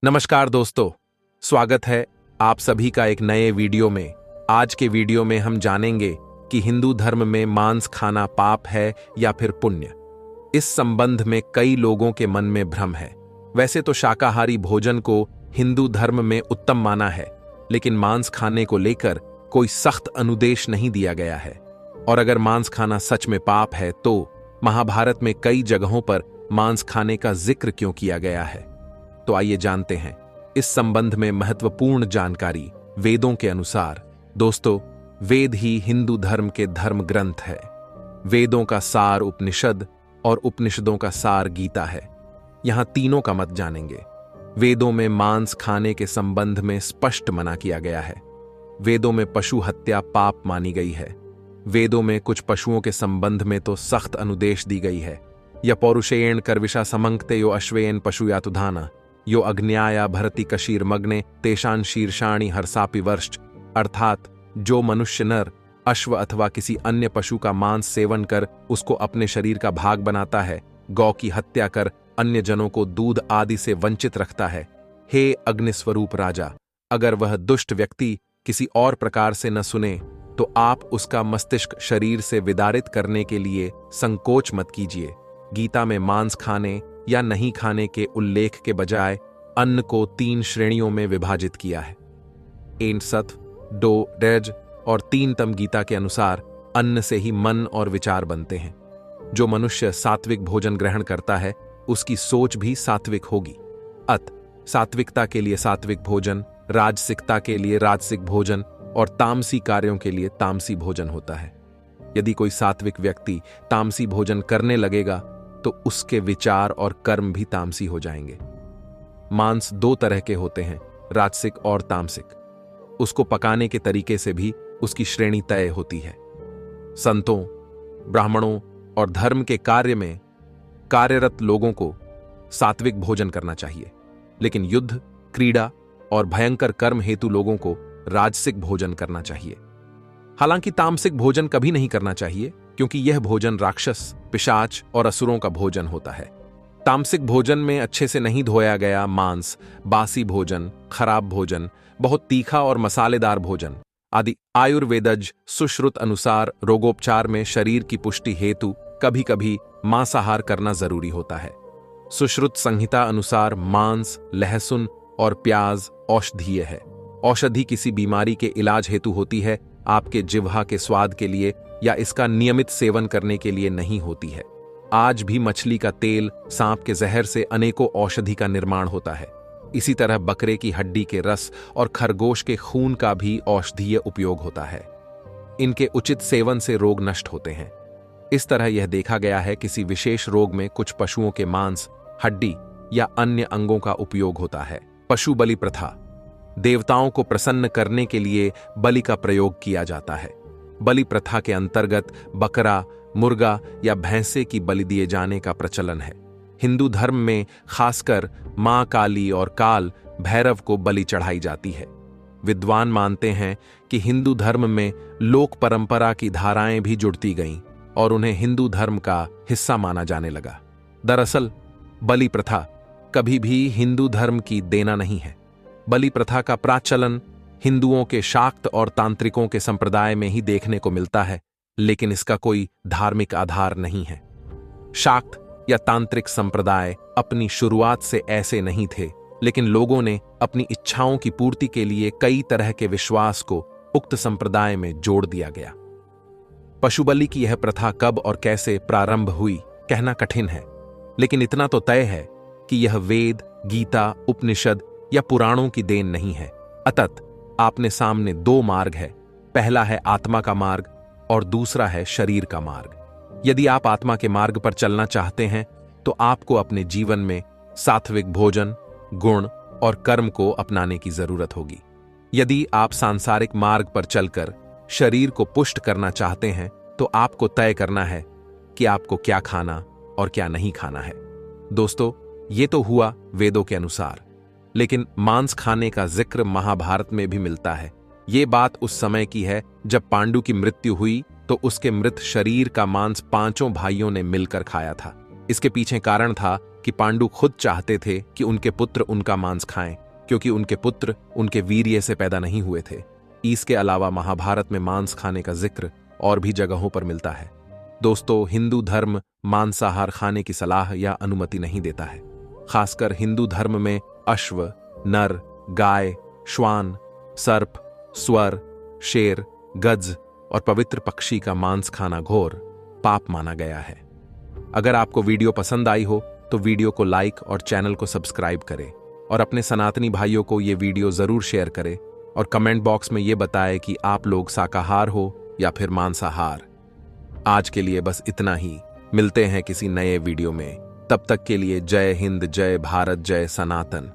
नमस्कार दोस्तों, स्वागत है आप सभी का एक नए वीडियो में। आज के वीडियो में हम जानेंगे कि हिंदू धर्म में मांस खाना पाप है या फिर पुण्य। इस संबंध में कई लोगों के मन में भ्रम है। वैसे तो शाकाहारी भोजन को हिंदू धर्म में उत्तम माना है, लेकिन मांस खाने को लेकर कोई सख्त अनुदेश नहीं दिया गया है। और अगर मांस खाना सच में पाप है तो महाभारत में कई जगहों पर मांस खाने का जिक्र क्यों किया गया है। तो आइए जानते हैं इस संबंध में महत्वपूर्ण जानकारी वेदों के अनुसार। दोस्तों, वेद ही हिंदू धर्म के धर्म ग्रंथ है। वेदों का सार उपनिषद और उपनिषदों का सार गीता है। यहां तीनों का मत जानेंगे। वेदों में मांस खाने के संबंध में स्पष्ट मना किया गया है। वेदों में पशु हत्या पाप मानी गई है। वेदों में कुछ पशुओं के संबंध में तो सख्त अनुदेश दी गई है। या पौरुषेयण कर्विशा समंक्ते यो अश्वेयन पशुयातुधाना यो अग्न्याया भरती कशीर मग्ने तेषान शीर्षाणी हरसापि वर्ष। अर्थात जो मनुष्य नर अश्व अथवा किसी अन्य पशु का मांस सेवन कर उसको अपने शरीर का भाग बनाता है, गौ की हत्या कर अन्य जनों को दूध आदि से वंचित रखता है, हे अग्निस्वरूप राजा, अगर वह दुष्ट व्यक्ति किसी और प्रकार से न सुने तो आप उसका मस्तिष्क शरीर से विदारित करने के लिए संकोच मत कीजिए। गीता में मांस खाने या नहीं खाने के उल्लेख के बजाय अन्न को 3 श्रेणियों में विभाजित किया है। 1 सत्व, 2 रज और 3 तम। गीता के अनुसार अन्न से ही मन और विचार बनते हैं। जो मनुष्य सात्विक भोजन ग्रहण करता है उसकी सोच भी सात्विक होगी। सात्विकता के लिए सात्विक भोजन, राजसिकता के लिए राजसिक भोजन और तामसी कार्यों के लिए तामसी भोजन होता है। यदि कोई सात्विक व्यक्ति तामसी भोजन करने लगेगा तो उसके विचार और कर्म भी तामसी हो जाएंगे। मांस 2 तरह के होते हैं, राजसिक और तामसिक। उसको पकाने के तरीके से भी उसकी श्रेणी तय होती है। संतों, ब्राह्मणों और धर्म के कार्य में कार्यरत लोगों को सात्विक भोजन करना चाहिए, लेकिन युद्ध, क्रीड़ा और भयंकर कर्म हेतु लोगों को राजसिक भोजन करना चाहिए। हालांकि तामसिक भोजन कभी नहीं करना चाहिए, क्योंकि यह भोजन राक्षस, पिशाच और असुरों का भोजन होता है। तामसिक भोजन में अच्छे से नहीं धोया गया मांस, बासी भोजन, खराब भोजन, बहुत तीखा और मसालेदार भोजन आदि आयुर्वेदज सुश्रुत अनुसार रोगोपचार में शरीर की पुष्टि हेतु कभी कभी मांसाहार करना जरूरी होता है। सुश्रुत संहिता अनुसार मांस, लहसुन और प्याज औषधीय है। औषधि किसी बीमारी के इलाज हेतु होती है, आपके जिह्वा के स्वाद के लिए या इसका नियमित सेवन करने के लिए नहीं होती है। आज भी मछली का तेल, सांप के जहर से अनेकों औषधि का निर्माण होता है। इसी तरह बकरे की हड्डी के रस और खरगोश के खून का भी औषधीय उपयोग होता है। इनके उचित सेवन से रोग नष्ट होते हैं। इस तरह यह देखा गया है किसी विशेष रोग में कुछ पशुओं के मांस, हड्डी या अन्य अंगों का उपयोग होता है। पशु बलि प्रथा, देवताओं को प्रसन्न करने के लिए बलि का प्रयोग किया जाता है। बलि प्रथा के अंतर्गत बकरा, मुर्गा या भैंसे की बलि दिए जाने का प्रचलन है। हिंदू धर्म में खासकर मां काली और काल भैरव को बलि चढ़ाई जाती है। विद्वान मानते हैं कि हिंदू धर्म में लोक परंपरा की धाराएं भी जुड़ती गईं और उन्हें हिंदू धर्म का हिस्सा माना जाने लगा। दरअसल बलि प्रथा कभी भी हिंदू धर्म की देना नहीं है। बलि प्रथा का प्राचलन हिंदुओं के शाक्त और तांत्रिकों के संप्रदाय में ही देखने को मिलता है, लेकिन इसका कोई धार्मिक आधार नहीं है। शाक्त या तांत्रिक संप्रदाय अपनी शुरुआत से ऐसे नहीं थे, लेकिन लोगों ने अपनी इच्छाओं की पूर्ति के लिए कई तरह के विश्वास को उक्त संप्रदाय में जोड़ दिया गया। पशु बलि की यह प्रथा कब और कैसे प्रारंभ हुई कहना कठिन है, लेकिन इतना तो तय है कि यह वेद, गीता, उपनिषद या पुराणों की देन नहीं है। अतः आपने सामने 2 मार्ग है। पहला है आत्मा का मार्ग और दूसरा है शरीर का मार्ग। यदि आप आत्मा के मार्ग पर चलना चाहते हैं तो आपको अपने जीवन में सात्विक भोजन, गुण और कर्म को अपनाने की जरूरत होगी। यदि आप सांसारिक मार्ग पर चलकर शरीर को पुष्ट करना चाहते हैं तो आपको तय करना है कि आपको क्या खाना और क्या नहीं खाना है। दोस्तों, ये तो हुआ वेदों के अनुसार, लेकिन मांस खाने का जिक्र महाभारत में भी मिलता है। ये बात उस समय की है जब पांडु की मृत्यु हुई तो उसके मृत शरीर का मांस 5 भाइयों ने मिलकर खाया था। इसके पीछे कारण था कि पांडु खुद चाहते थे कि उनके पुत्र उनका मांस खाएं, क्योंकि उनके पुत्र उनके वीर्य से पैदा नहीं हुए थे। इसके अलावा महाभारत में मांस खाने का जिक्र और भी जगहों पर मिलता है। दोस्तों, हिंदू धर्म मांसाहार खाने की सलाह या अनुमति नहीं देता है। खासकर हिंदू धर्म में अश्व, नर, गाय, श्वान, सर्प, स्वर, शेर, गज और पवित्र पक्षी का मांस खाना घोर पाप माना गया है। अगर आपको वीडियो पसंद आई हो तो वीडियो को लाइक और चैनल को सब्सक्राइब करें और अपने सनातनी भाइयों को ये वीडियो जरूर शेयर करें और कमेंट बॉक्स में ये बताएं कि आप लोग शाकाहार हो या फिर मांसाहार। आज के लिए बस इतना ही। मिलते हैं किसी नए वीडियो में। तब तक के लिए जय हिंद, जय भारत, जय सनातन।